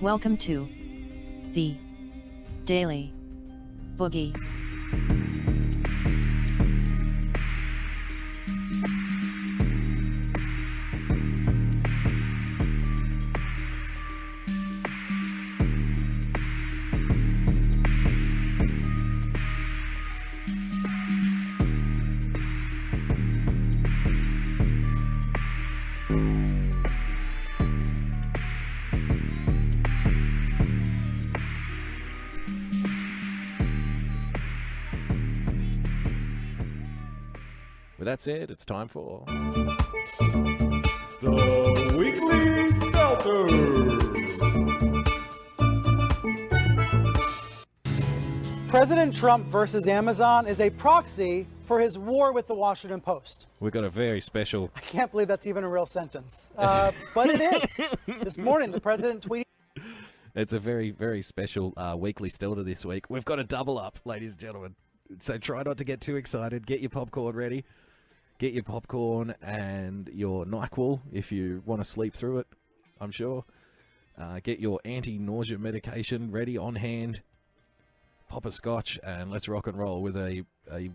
Welcome to the Daily Boogie. With that said, it's time for The Weekly Stelter. President Trump versus Amazon is a proxy for his war with the Washington Post. we've got a very special. I can't believe that's even a real sentence, but it is. This morning, the president tweeted. It's a very, very special weekly Stelter this week. We've got a double up, ladies and gentlemen. So try not to get too excited. Get your popcorn ready. Get your popcorn and your NyQuil if you want to sleep through it, I'm sure. Get your anti-nausea medication ready on hand. Pop a scotch and let's rock and roll with a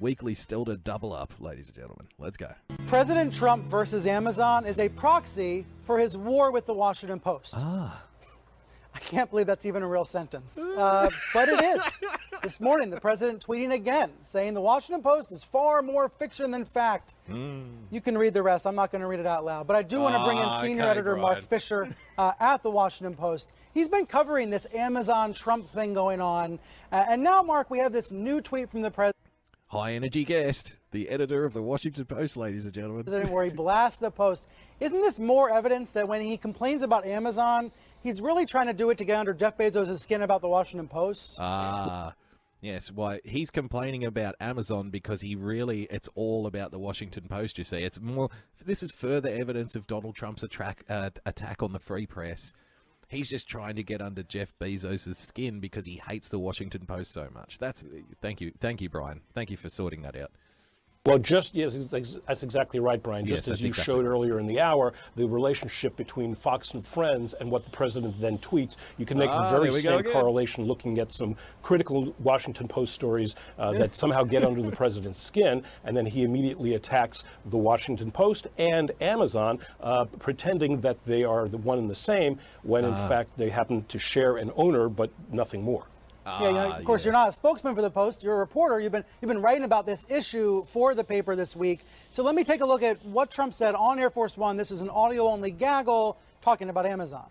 weekly Stelter double up, ladies and gentlemen. Let's go. President Trump versus Amazon is a proxy for his war with the Washington Post. I can't believe that's even a real sentence, but it is. This morning, the president tweeting again, saying the Washington Post is far more fiction than fact. You can read the rest. I'm not going to read it out loud, but I do want to bring in senior editor Mark Fisher at the Washington Post. He's been covering this Amazon Trump thing going on, and now, Mark, we have this new tweet from the president. High energy guest, the editor of the Washington Post, ladies and gentlemen. Where he blasts the Post. Isn't this more evidence that when he complains about Amazon, he's really trying to do it to get under Jeff Bezos' skin about the Washington Post? Yes, why he's complaining about Amazon because it's all about the Washington Post, you see. It's more, this is further evidence of Donald Trump's attack on the free press. He's just trying to get under Jeff Bezos' skin because he hates the Washington Post so much. Thank you, Brian. Thank you for sorting that out. Well, yes, that's exactly right, Brian. Just as you showed earlier in the hour, the relationship between Fox and Friends and what the president then tweets, you can make the very same correlation looking at some critical Washington Post stories that somehow get under the president's skin, and then he immediately attacks the Washington Post and Amazon, pretending that they are the one and the same, when in fact they happen to share an owner, but nothing more. Of course, you're not a spokesman for the Post. You're a reporter. You've been writing about this issue for the paper this week. So let me take a look at what Trump said on Air Force One. This is an audio-only gaggle talking about Amazon.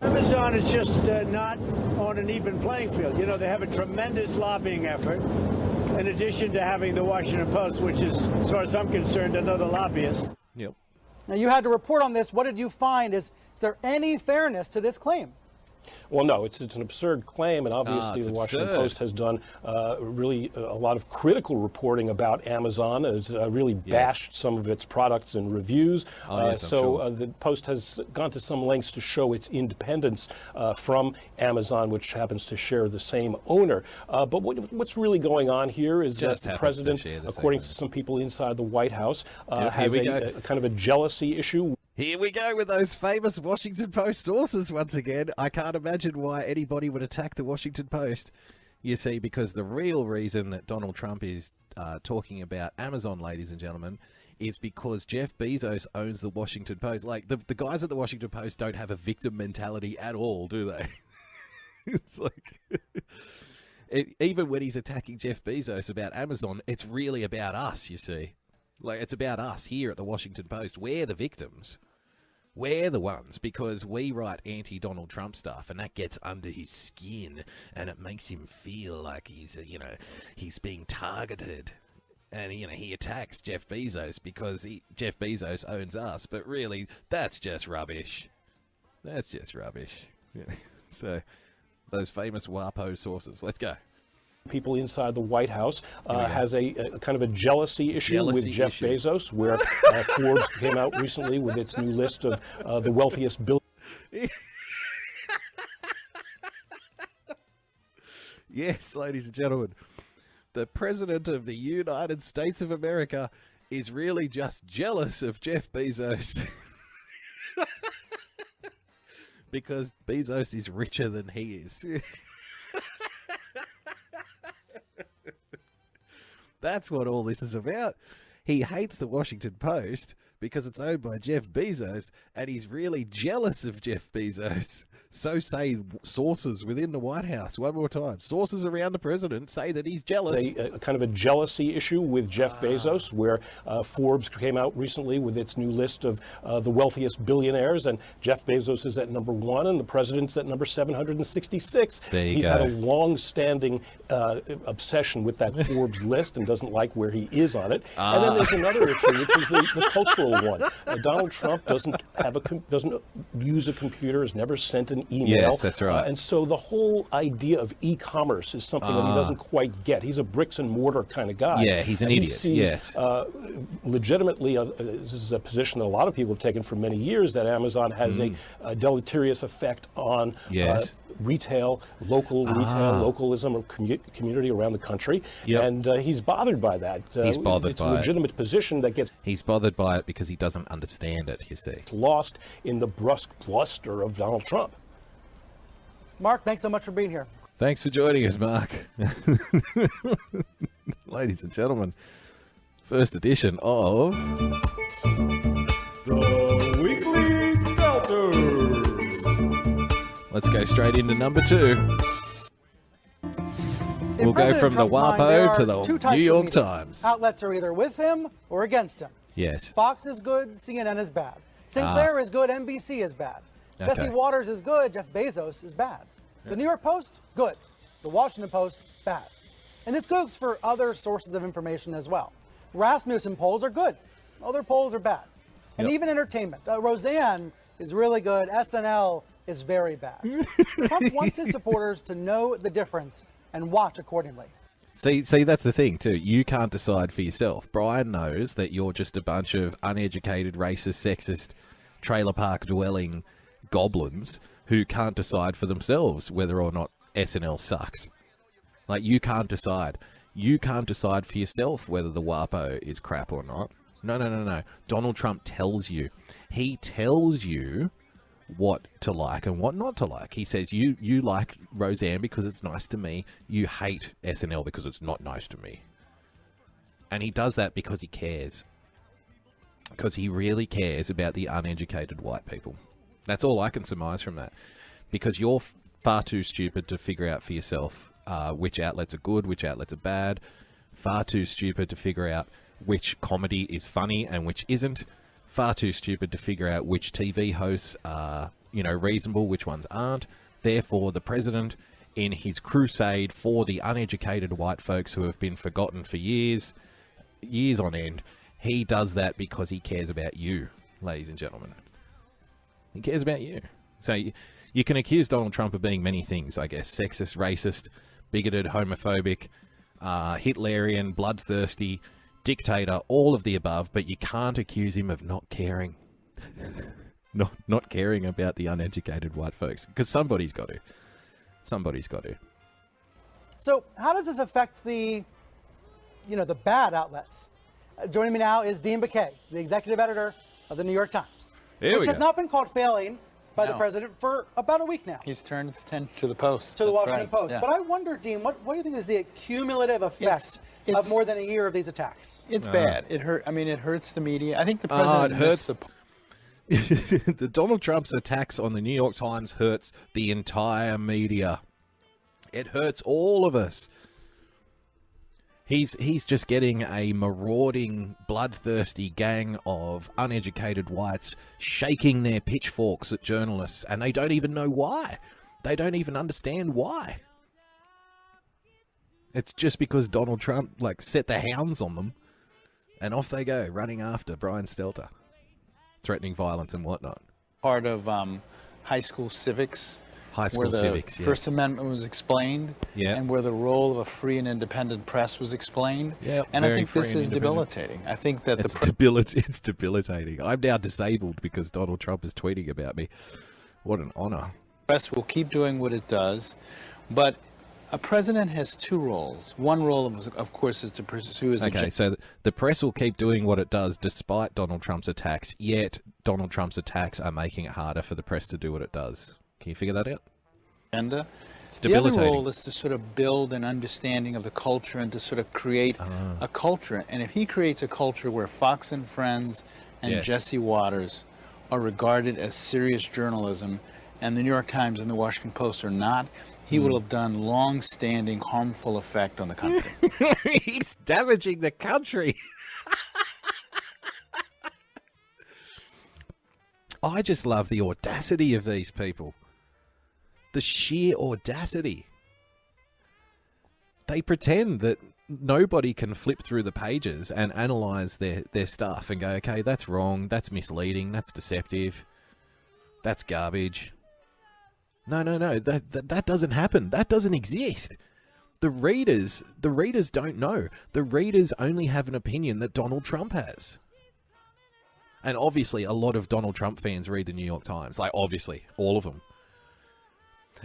Amazon is just not on an even playing field. You know, they have a tremendous lobbying effort, in addition to having the Washington Post, which is, as far as I'm concerned, another lobbyist. Yep. Now, you had to report on this. What did you find? Is there any fairness to this claim? Well, no, it's an absurd claim, and obviously the Washington Post has done really a lot of critical reporting about Amazon, has really bashed some of its products and reviews. The Post has gone to some lengths to show its independence from Amazon, which happens to share the same owner. But what's really going on here is that the president, according to some people inside the White House, has a kind of a jealousy issue. Here we go with those famous Washington Post sources once again. I can't imagine why anybody would attack the Washington Post. You see, because the real reason that Donald Trump is talking about Amazon, ladies and gentlemen, is because Jeff Bezos owns the Washington Post. Like, the guys at the Washington Post don't have a victim mentality at all, do they? It's like... even when he's attacking Jeff Bezos about Amazon, it's really about us, you see. Like, it's about us here at the Washington Post. We're the victims. We're the ones, because we write anti-Donald Trump stuff, and that gets under his skin, and it makes him feel like he's being targeted. And, he attacks Jeff Bezos because Jeff Bezos owns us, but really, that's just rubbish. That's just rubbish. So, those famous WAPO sources. Let's go. People inside the White House has a kind of a jealousy issue with Jeff Bezos, where Forbes came out recently with its new list of the wealthiest billionaires. Yes, ladies and gentlemen, the President of the United States of America is really just jealous of Jeff Bezos. because Bezos is richer than he is. That's what all this is about. He hates the Washington Post because it's owned by Jeff Bezos, and he's really jealous of Jeff Bezos. So say sources within the White House. One more time. Sources around the president say that he's jealous. A kind of a jealousy issue with Jeff Bezos, where Forbes came out recently with its new list of the wealthiest billionaires, and Jeff Bezos is at number 1, and the president's at number 766. He's had a long-standing obsession with that Forbes list and doesn't like where he is on it. And then there's another issue, which is the cultural one. Donald Trump doesn't use a computer, has never sent an email. Yes, that's right. And so the whole idea of e-commerce is something that he doesn't quite get. He's a bricks and mortar kind of guy. Yeah, he's an idiot. He sees, yes. Legitimately, this is a position that a lot of people have taken for many years, that Amazon has a deleterious effect on retail, localism, or community around the country. Yep. And he's bothered by that. He's bothered it's by a legitimate position that gets He's bothered by it because he doesn't understand it, you see. lost in the brusque bluster of Donald Trump. Mark, thanks so much for being here. Thanks for joining us, Mark. Ladies and gentlemen, first edition of The Weekly Stelter. Let's go straight into number 2. In We'll go President from the Trump's mind, there WAPO to are the two types New of York media. Times. Outlets are either with him or against him. Yes. Fox is good, CNN is bad. Sinclair is good, NBC is bad. Okay. Jesse Waters is good, Jeff Bezos is bad. The New York Post, good. The Washington Post, bad. And this goes for other sources of information as well. Rasmussen polls are good. Other polls are bad. And even entertainment. Roseanne is really good. SNL is very bad. Trump wants his supporters to know the difference and watch accordingly. See, that's the thing, too. You can't decide for yourself. Brian knows that you're just a bunch of uneducated, racist, sexist, trailer park dwelling goblins who can't decide for themselves whether or not SNL sucks. Like, you can't decide. You can't decide for yourself whether the WAPO is crap or not. No. Donald Trump tells you. He tells you what to like and what not to like. He says, you like Roseanne because it's nice to me. You hate SNL because it's not nice to me. And he does that because he cares. Because he really cares about the uneducated white people. That's all I can surmise from that. Because you're far too stupid to figure out for yourself which outlets are good, which outlets are bad. Far too stupid to figure out which comedy is funny and which isn't. Far too stupid to figure out which TV hosts are, reasonable, which ones aren't. Therefore, the president, in his crusade for the uneducated white folks who have been forgotten for years on end, he does that because he cares about you, ladies and gentlemen. He cares about you. So you can accuse Donald Trump of being many things, I guess. Sexist, racist, bigoted, homophobic, Hitlerian, bloodthirsty, dictator, all of the above, but you can't accuse him of not caring. not caring about the uneducated white folks, because somebody's got to. Somebody's got to. So how does this affect the bad outlets? Joining me now is Dean Baquet, the executive editor of the New York Times, which has not been caught failing by the president for about a week now. He's turned his attention to the Post. To the Washington Post. Yeah. But I wonder, Dean, what do you think is the cumulative effect of more than a year of these attacks? It's bad. It hurts the media. I think the president hurts the Donald Trump's attacks on the New York Times hurts the entire media. It hurts all of us. He's just getting a marauding, bloodthirsty gang of uneducated whites shaking their pitchforks at journalists, and they don't even know why. They don't even understand why. It's just because Donald Trump, set the hounds on them, and off they go, running after Brian Stelter, threatening violence and whatnot. Part of high school civics. Where the First Amendment was explained, and where the role of a free and independent press was explained. And I think this is debilitating. I think that it's debilitating. I'm now disabled because Donald Trump is tweeting about me. What an honor. Press will keep doing what it does, but a president has two roles. One role, of course, is to pursue his agenda. Okay, so the press will keep doing what it does despite Donald Trump's attacks, yet Donald Trump's attacks are making it harder for the press to do what it does. Can you figure that out? Agenda. It's The other debilitating. role is to sort of build an understanding of the culture and to sort of create a culture. And if he creates a culture where Fox and Friends and Yes. Jesse Waters are regarded as serious journalism and the New York Times and the Washington Post are not, he will have done long-standing harmful effect on the country. He's damaging the country. I just love the audacity of these people. The sheer audacity. They pretend that nobody can flip through the pages and analyze their stuff and go, okay, that's wrong, that's misleading, that's deceptive, that's garbage. No, that doesn't happen. That doesn't exist. The readers don't know. The readers only have an opinion that Donald Trump has. And obviously, a lot of Donald Trump fans read the New York Times. Like, obviously, all of them.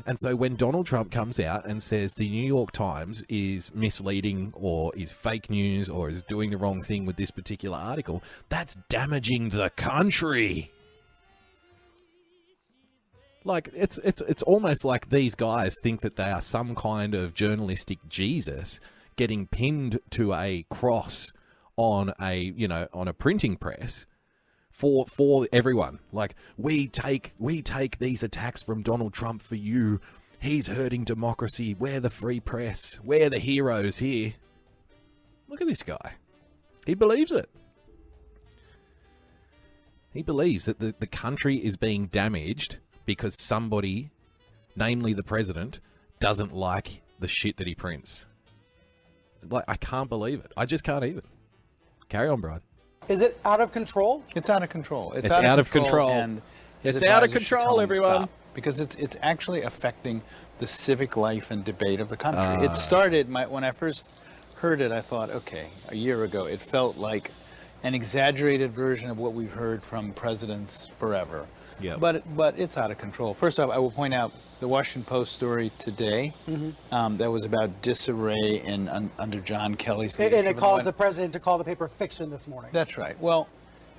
And so when Donald Trump comes out and says the New York Times is misleading or is fake news or is doing the wrong thing with this particular article, that's damaging the country. Like, it's almost like these guys think that they are some kind of journalistic Jesus getting pinned to a cross on a printing press for everyone. Like, we take these attacks from Donald Trump for you. He's hurting democracy. We're the free press. We're the heroes here. Look at this guy. He believes it. He believes that the country is being damaged because somebody, namely the president, doesn't like the shit that he prints. Like, I can't believe it. I just can't even. Carry on, Brian. Is it out of control? It's out of control. It's out of control. And It's out of advisors should control, tell him to everyone. stop, because it's actually affecting the civic life and debate of the country. It started, when I first heard it, I thought, okay, a year ago, it felt like an exaggerated version of what we've heard from presidents forever. Yeah. But it's out of control. First off, I will point out the Washington Post story today that was about disarray under John Kelly's leadership. And it calls the president to call the paper fiction this morning. That's right. Well,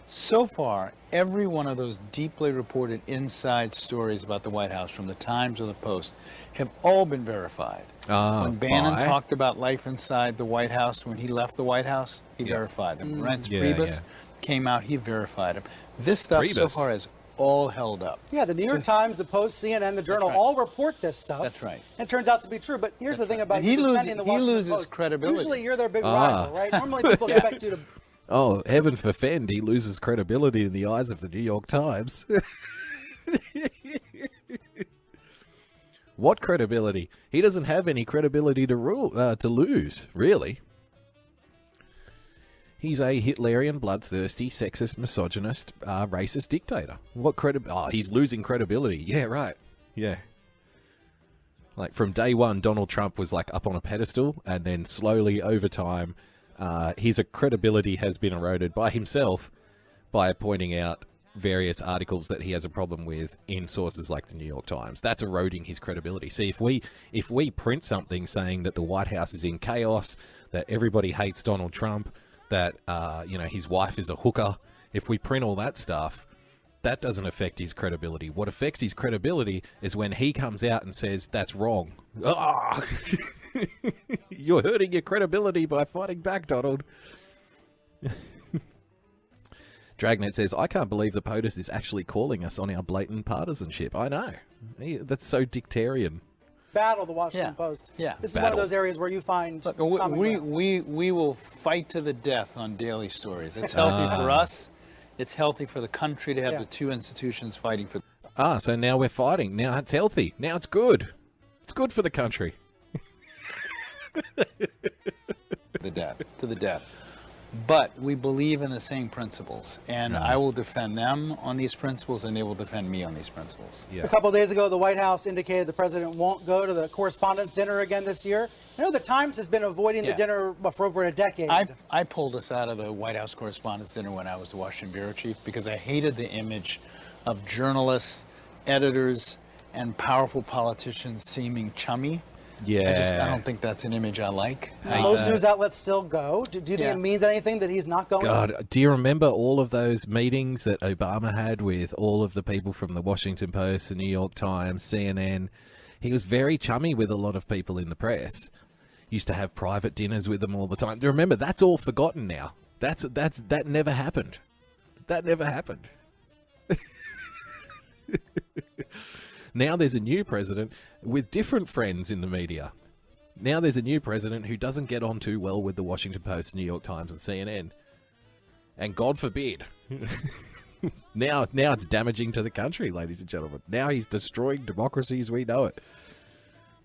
so far, every one of those deeply reported inside stories about the White House from the Times or the Post have all been verified. When Bannon talked about life inside the White House, when he left the White House, he verified them. Reince Priebus came out, he verified them. This stuff so far has all held up. Yeah, the New York Times, the Post, CNN, the Journal all report this stuff. That's right. And it turns out to be true. But here's the thing about And you he defending the Washington loses Post. credibility. Usually you're their big rival, right? Normally people expect you to... Oh, heaven forfend, he loses credibility in the eyes of the New York Times. What credibility? He doesn't have any credibility to lose, really. He's a Hitlerian, bloodthirsty, sexist, misogynist, racist dictator. What credibility? Oh, he's losing credibility. Yeah, right. Yeah. Like, from day one, Donald Trump was, like, up on a pedestal, and then slowly, over time, his credibility has been eroded by himself by pointing out various articles that he has a problem with in sources like the New York Times. That's eroding his credibility. See, if we print something saying that the White House is in chaos, that everybody hates Donald Trump, that his wife is a hooker, if we print all that stuff, that doesn't affect his credibility. What affects his credibility is when he comes out and says that's wrong. Ah! You're hurting your credibility by fighting back, Donald. Dragnet says, I can't believe the POTUS is actually calling us on our blatant partisanship. I know. That's so dictarian. Battle the Washington Post. Yeah. This is one of those areas where you find... Look, we will fight to the death on daily stories. It's healthy for us. It's healthy for the country to have the two institutions fighting for... So now we're fighting. Now it's healthy. Now it's good. It's good for the country. To the death. But we believe in the same principles, and I will defend them on these principles, and they will defend me on these principles. A couple of days ago, the White House indicated the president won't go to the Correspondents' dinner again this year. I know the Times has been avoiding the dinner for over a decade. I pulled us out of the White House Correspondents' dinner when I was the Washington bureau chief because I hated the image of journalists, editors, and powerful politicians seeming chummy. Yeah. I don't think that's an image I like. Most news outlets still go. Do you think Yeah. it means anything that he's not going? God, do you remember all of those meetings that Obama had with all of the people from the Washington Post, the New York Times, CNN? He was very chummy with a lot of people in the press. Used to have private dinners with them all the time. Do you remember? That's all forgotten now. That never happened. That never happened. Now there's a new president with different friends in the media. Now there's a new president who doesn't get on too well with the Washington Post, New York Times, and CNN. And God forbid. Now it's damaging to the country, ladies and gentlemen. Now he's destroying democracy as we know it.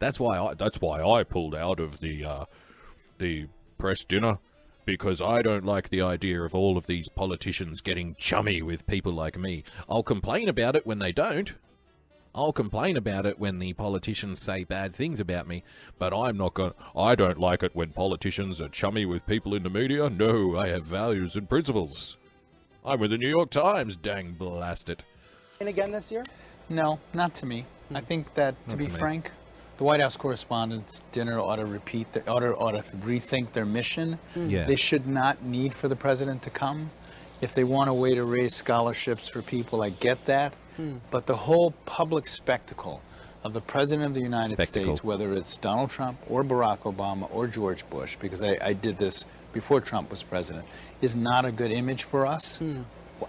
That's why I pulled out of the press dinner, because I don't like the idea of all of these politicians getting chummy with people like me. I'll complain about it when they don't. I'll complain about it when the politicians say bad things about me, but I don't like it when politicians are chummy with people in the media. No, I have values and principles. I'm with the New York Times, dang blast it. And again this year? No, not to me. I think that, to be frank, the White House Correspondents' dinner ought to rethink their mission. Yeah. They should not need for the president to come. If they want a way to raise scholarships for people, I get that. But the whole public spectacle of the President of the United States, whether it's Donald Trump or Barack Obama or George Bush, because I did this before Trump was president, is not a good image for us.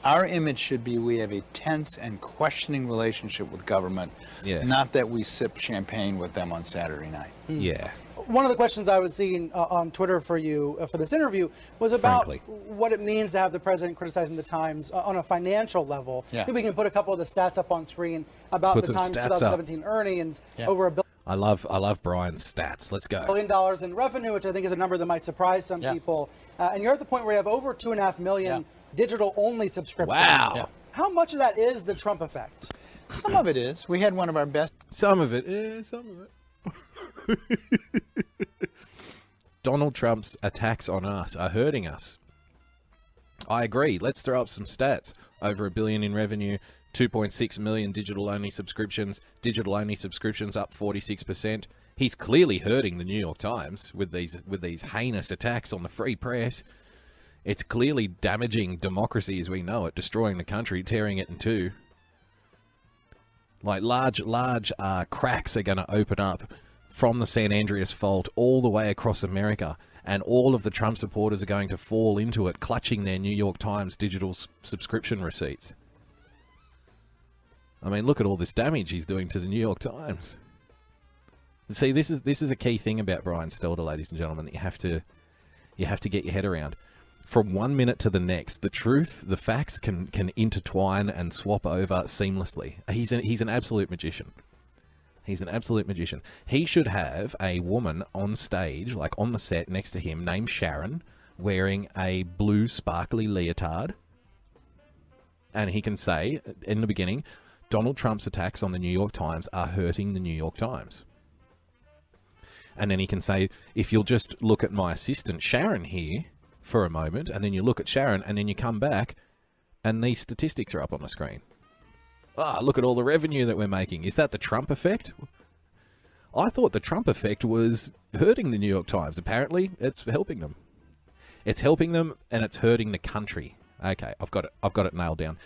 Our image should be we have a tense and questioning relationship with government, not that we sip champagne with them on Saturday night. Yeah. One of the questions I was seeing on Twitter for you for this interview was about Frankly. what it means to have the president criticizing the Times on a financial level. Yeah. Maybe we can put a couple of the stats up on screen about Let's the put some Times stats 2017 earnings, over $1 I love Brian's stats. Let's go. billion in revenue, which I think is a number that might surprise some people. And you're at the point where you have over 2.5 million digital-only subscriptions. Wow. Yeah. How much of that is the Trump effect? Some of it is. We had one of our best. Some of it. Some of it. Donald Trump's attacks on us are hurting us. I agree. Let's throw up some stats. Over $1 billion in revenue, 2.6 million digital-only subscriptions. Digital-only subscriptions up 46%. He's clearly hurting the New York Times with these heinous attacks on the free press. It's clearly damaging democracy as we know it, destroying the country, tearing it in two. Like large cracks are going to open up from the San Andreas Fault all the way across America, and all of the Trump supporters are going to fall into it, clutching their New York Times digital subscription receipts. I mean, look at all this damage he's doing to the New York Times. See, this is a key thing about Brian Stelter, ladies and gentlemen, that you have to get your head around. From 1 minute to the next, the truth, the facts can intertwine and swap over seamlessly. He's an absolute magician. He's an absolute magician. He should have a woman on stage, like on the set next to him, named Sharon, wearing a blue sparkly leotard. And he can say, in the beginning, Donald Trump's attacks on the New York Times are hurting the New York Times. And then he can say, if you'll just look at my assistant Sharon here for a moment, and then you look at Sharon, and then you come back, and these statistics are up on the screen. Ah, look at all the revenue that we're making. Is that the Trump effect? I thought the Trump effect was hurting the New York Times. Apparently, it's helping them. It's helping them, and it's hurting the country. Okay, I've got it nailed down.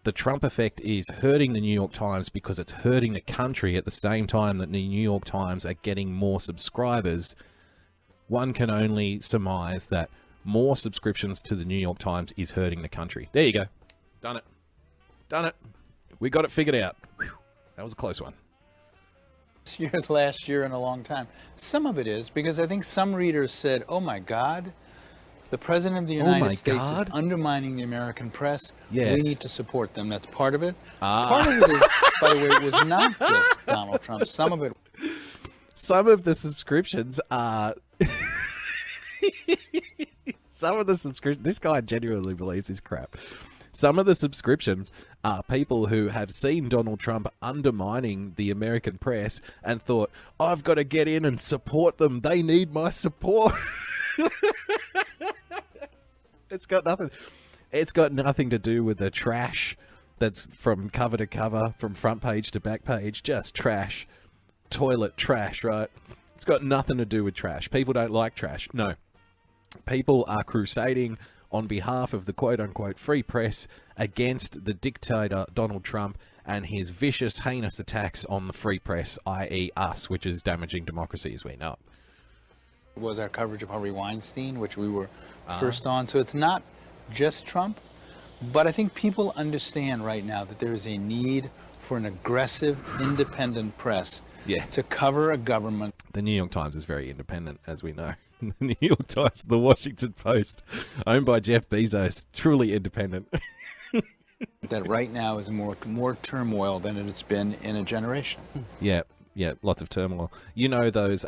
The Trump effect is hurting the New York Times because it's hurting the country at the same time that the New York Times are getting more subscribers. One can only surmise that more subscriptions to the New York Times is hurting the country. There you go. Done it. Done it. We got it figured out. Whew. That was a close one. Year's last year in a long time. Some of it is because I think some readers said, oh my God, the President of the United States is undermining the American press. Yes. We need to support them. That's part of it. Part of it is, by the way, it was not just Donald Trump. Some of it. Some of the subscriptions are... Some of the subscriptions... This guy genuinely believes his crap. Some of the subscriptions are people who have seen Donald Trump undermining the American press and thought, I've got to get in and support them. They need my support. It's got nothing to do with the trash that's from cover to cover, from front page to back page, just trash. toilet trash, right? It's got nothing to do with trash. People don't like trash. No. People are crusading on behalf of the quote-unquote free press against the dictator Donald Trump and his vicious, heinous attacks on the free press, i.e. us, which is damaging democracy as we know it. Was our coverage of Harvey Weinstein, which we were first on. So it's not just Trump, but I think people understand right now that there is a need for an aggressive, independent press to cover a government. The New York Times is very independent, as we know. The New York Times, the Washington Post, owned by Jeff Bezos, truly independent. That right now is more turmoil than it's been in a generation. Yeah, lots of turmoil. You know those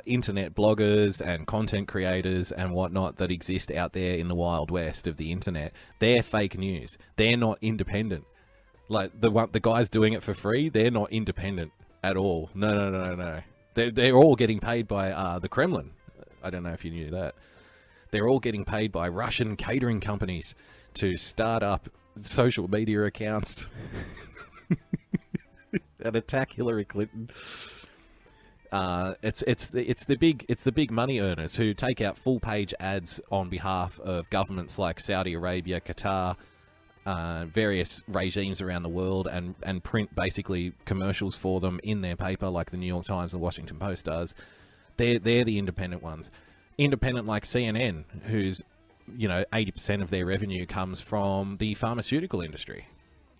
internet bloggers and content creators and whatnot that exist out there in the Wild West of the internet. They're fake news. They're not independent. Like the guys doing it for free, they're not independent at all. No. They're all getting paid by the Kremlin. I don't know if you knew that. They're all getting paid by Russian catering companies to start up social media accounts and attack Hillary Clinton. It's the big money earners who take out full page ads on behalf of governments like Saudi Arabia, Qatar, various regimes around the world, and print basically commercials for them in their paper, like the New York Times and the Washington Post does. They're the independent ones. Independent like CNN, who's 80% of their revenue comes from the pharmaceutical industry.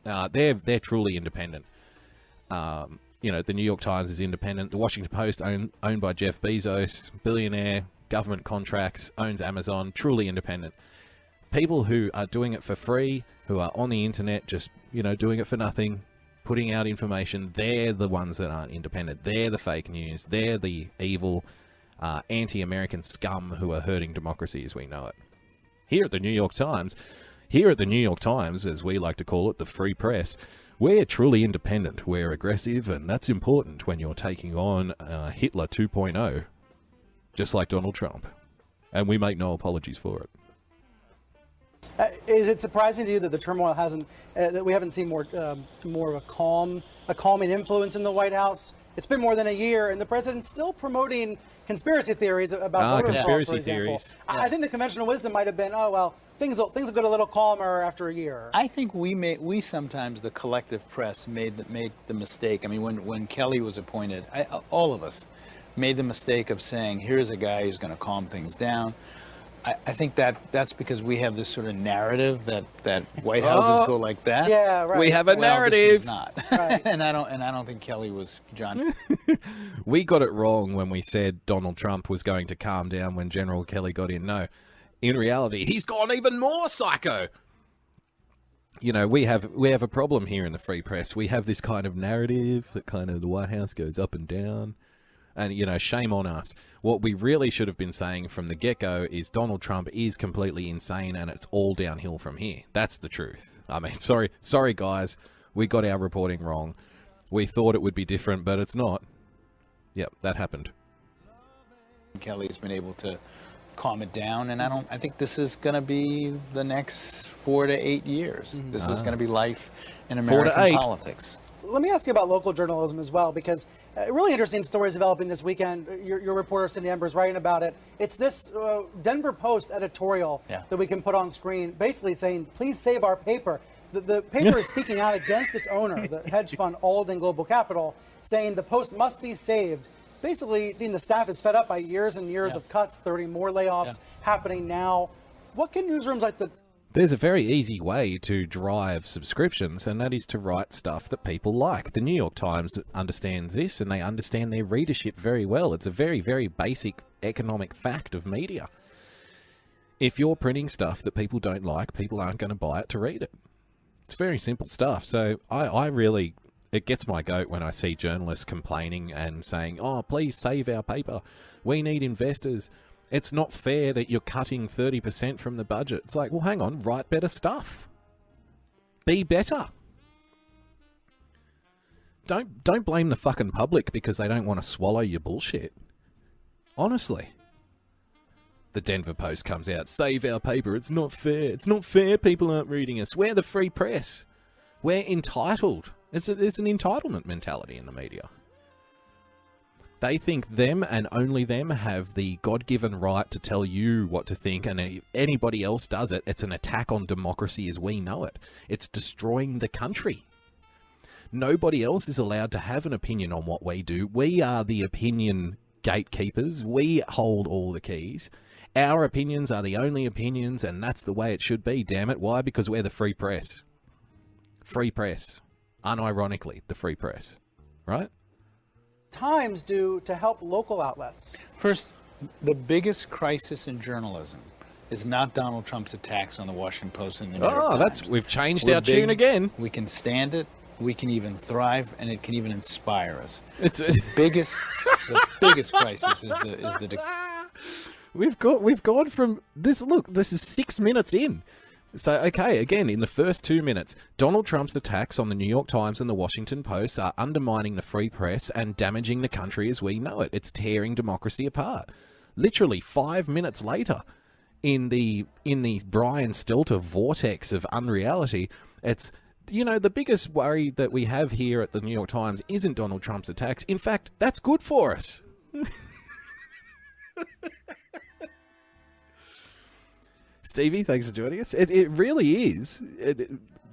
They're truly independent. The New York Times is independent. The Washington Post, owned by Jeff Bezos, billionaire, government contracts, owns Amazon, truly independent. People who are doing it for free, who are on the internet, just, doing it for nothing, putting out information, they're the ones that aren't independent. They're the fake news. They're the evil, anti-American scum who are hurting democracy as we know it. Here at the New York Times, as we like to call it, the free press, we're truly independent. We're aggressive, and that's important when you're taking on Hitler 2.0, just like Donald Trump. And we make no apologies for it. Is it surprising to you that the turmoil that we haven't seen more of a calming influence in the White House? It's been more than a year, and the president's still promoting conspiracy theories about voter fraud, for example. I think the conventional wisdom might have been, things will get a little calmer after a year. I think we sometimes, the collective press, made the mistake. I mean, when Kelly was appointed, all of us made the mistake of saying, here's a guy who's going to calm things down. I think that's because we have this sort of narrative that White Houses go like that. Yeah, right. We have a narrative. This was not. Right. and I don't think Kelly was John. We got it wrong when we said Donald Trump was going to calm down when General Kelly got in. No, in reality, he's gone even more psycho. We have a problem here in the free press. We have this kind of narrative that kind of the White House goes up and down. And, shame on us. What we really should have been saying from the get-go is Donald Trump is completely insane and it's all downhill from here. That's the truth. I mean, sorry guys. We got our reporting wrong. We thought it would be different, but it's not. Yep, that happened. Kelly's been able to calm it down, and I think this is going to be the next 4 to 8 years. This is going to be life in American politics. Let me ask you about local journalism as well, because really interesting stories developing this weekend. Your reporter, Cindy Ember, is writing about it. It's this Denver Post editorial that we can put on screen, basically saying, please save our paper. The paper is speaking out against its owner, the hedge fund Alden Global Capital, saying the Post must be saved. Basically, the staff is fed up by years and years of cuts, 30 more layoffs happening now. What can newsrooms like the... There's a very easy way to drive subscriptions, and that is to write stuff that people like. The New York Times understands this, and they understand their readership very well. It's a very, very basic economic fact of media. If you're printing stuff that people don't like, people aren't going to buy it to read it. It's very simple stuff. So I really... It gets my goat when I see journalists complaining and saying, oh, please save our paper. We need investors. It's not fair that you're cutting 30% from the budget. It's like, well, hang on, write better stuff. Be better. Don't blame the fucking public because they don't want to swallow your bullshit. Honestly. The Denver Post comes out, save our paper. It's not fair. It's not fair people aren't reading us. We're the free press. We're entitled. There's an entitlement mentality in the media. They think them and only them have the God-given right to tell you what to think, and if anybody else does it, it's an attack on democracy as we know it. It's destroying the country. Nobody else is allowed to have an opinion on what we do. We are the opinion gatekeepers. We hold all the keys. Our opinions are the only opinions, and that's the way it should be, damn it. Why? Because we're the free press. Free press. Unironically, the free press. Right? Times do to help local outlets? First, the biggest crisis in journalism is not Donald Trump's attacks on the Washington Post and the New York Times. We've changed We're our big, tune again. We can stand it. We can even thrive, and it can even inspire us. It's the biggest crisis is the. We've gone from this. Look, this is 6 minutes in. So, okay, again, in the first 2 minutes, Donald Trump's attacks on the New York Times and the Washington Post are undermining the free press and damaging the country as we know it. It's tearing democracy apart. Literally 5 minutes later, in the Brian Stelter vortex of unreality, it's, you know, the biggest worry that we have here at the New York Times isn't Donald Trump's attacks. In fact, that's good for us. Stevie, thanks for joining us. It really is.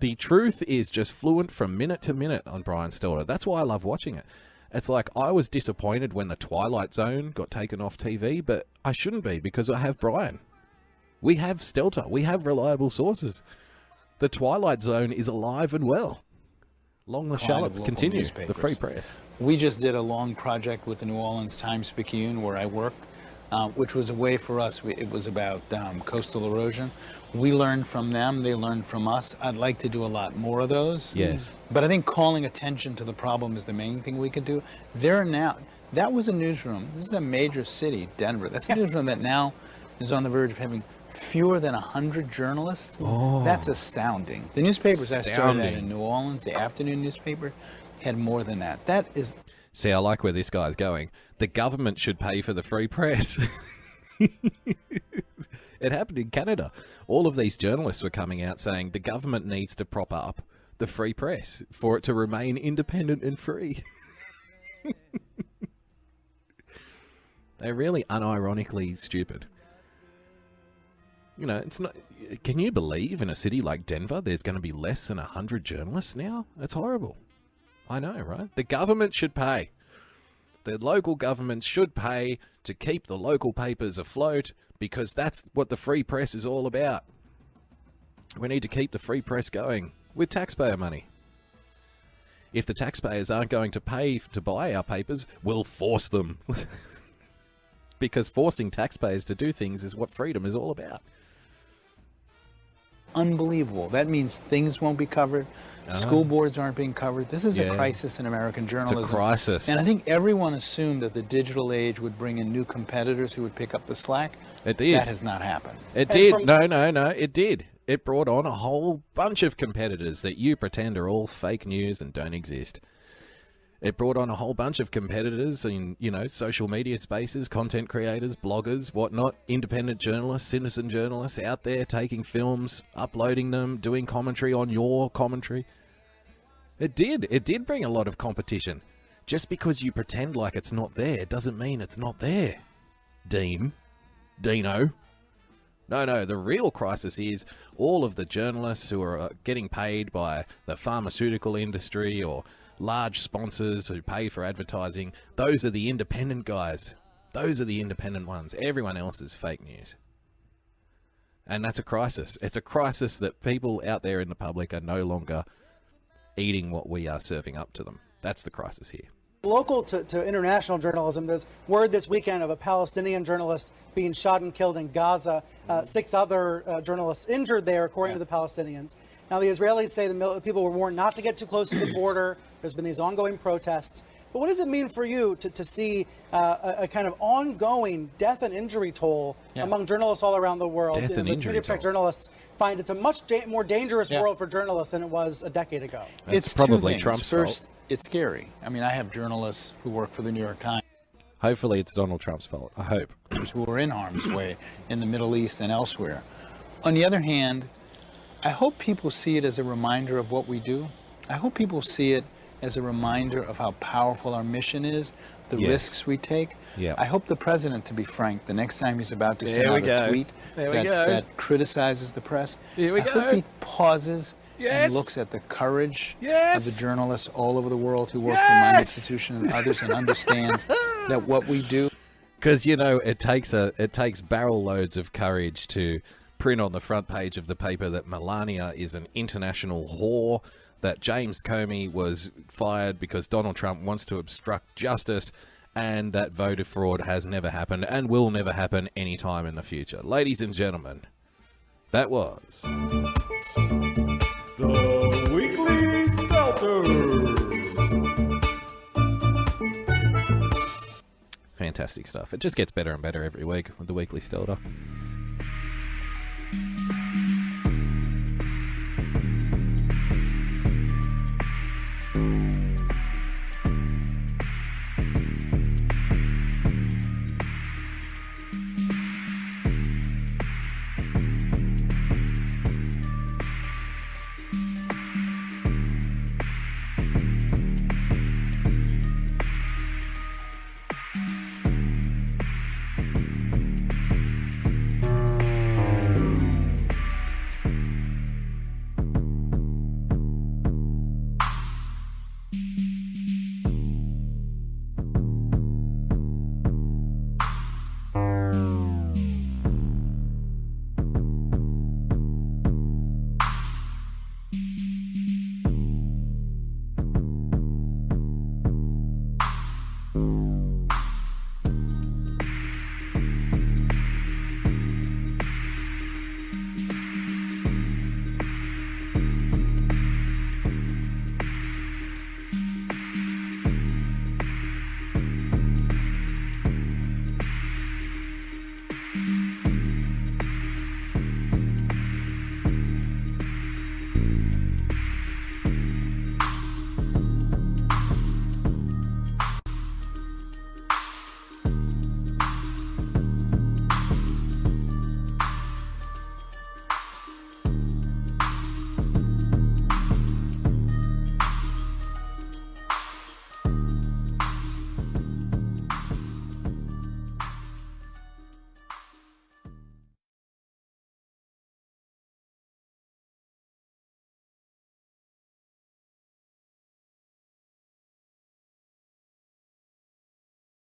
The truth is just fluent from minute to minute on Brian Stelter. That's why I love watching it. It's like I was disappointed when The Twilight Zone got taken off TV, but I shouldn't be because I have Brian. We have Stelter. We have reliable sources. The Twilight Zone is alive and well. Long the shallop. Continue. The free press. We just did a long project with the New Orleans Times-Picayune where I worked. Which was a way for us. It was about coastal erosion. We learned from them. They learned from us. I'd like to do a lot more of those. Yes. But I think calling attention to the problem is the main thing we could do. That was a newsroom. This is a major city, Denver. That's a newsroom that now is on the verge of having fewer than 100 journalists. Oh, that's astounding. The newspapers I started at in New Orleans, the afternoon newspaper, had more than that. That is... See, I like where this guy's going. The government should pay for the free press. It happened in Canada. All of these journalists were coming out saying the government needs to prop up the free press for it to remain independent and free. They're really unironically stupid. You know, it's not... Can you believe in a city like Denver there's going to be less than 100 journalists now? That's horrible. I know, right? The government should pay. The local governments should pay to keep the local papers afloat because that's what the free press is all about. We need to keep the free press going with taxpayer money. If the taxpayers aren't going to pay to buy our papers, we'll force them. Because forcing taxpayers to do things is what freedom is all about. Unbelievable. That means things won't be covered. School boards aren't being covered. This is a crisis in American journalism. It's a crisis. And I think everyone assumed that the digital age would bring in new competitors who would pick up the slack. It did. That has not happened. It did. No, it did. It brought on a whole bunch of competitors that you pretend are all fake news and don't exist. It brought on a whole bunch of competitors in, you know, social media spaces, content creators, bloggers, whatnot, independent journalists, citizen journalists out there taking films, uploading them, doing commentary on your commentary. It did. It did bring a lot of competition. Just because you pretend like it's not there doesn't mean it's not there. Dino. No, the real crisis is all of the journalists who are getting paid by the pharmaceutical industry or large sponsors who pay for advertising. Those are the independent guys. Those are the independent ones. Everyone else is fake news. And that's a crisis. It's a crisis that people out there in the public are no longer eating what we are serving up to them. That's the crisis here. Local to international journalism, there's word this weekend of a Palestinian journalist being shot and killed in Gaza. 6 other journalists injured there, according to the Palestinians. Now, the Israelis say the people were warned not to get too close to the border. There's been these ongoing protests. But what does it mean for you to see a kind of ongoing death and injury toll among journalists all around the world? Death and injury toll. Journalists find it's a much more dangerous world for journalists than it was a decade ago. It's probably Trump's First, fault. it's scary. I mean, I have journalists who work for the New York Times. Hopefully it's Donald Trump's fault. I hope. Who are in harm's way in the Middle East and elsewhere. On the other hand, I hope people see it as a reminder of what we do. I hope people see it as a reminder of how powerful our mission is, the Yes. risks we take. Yep. I hope the president, to be frank, the next time he's about to send There we out a go. tweet There we go. that criticizes the press, Here we I go. hope he pauses Yes. and looks at the courage Yes. of the journalists all over the world who work for my Yes. institution and others and understands that what we do. Because, you know, it takes barrel loads of courage to print on the front page of the paper that Melania is an international whore, that James Comey was fired because Donald Trump wants to obstruct justice, and that voter fraud has never happened and will never happen anytime in the future. Ladies and gentlemen, that was... The Weekly Stelter. fantastic stuff. It just gets better and better every week with the Weekly Stelter.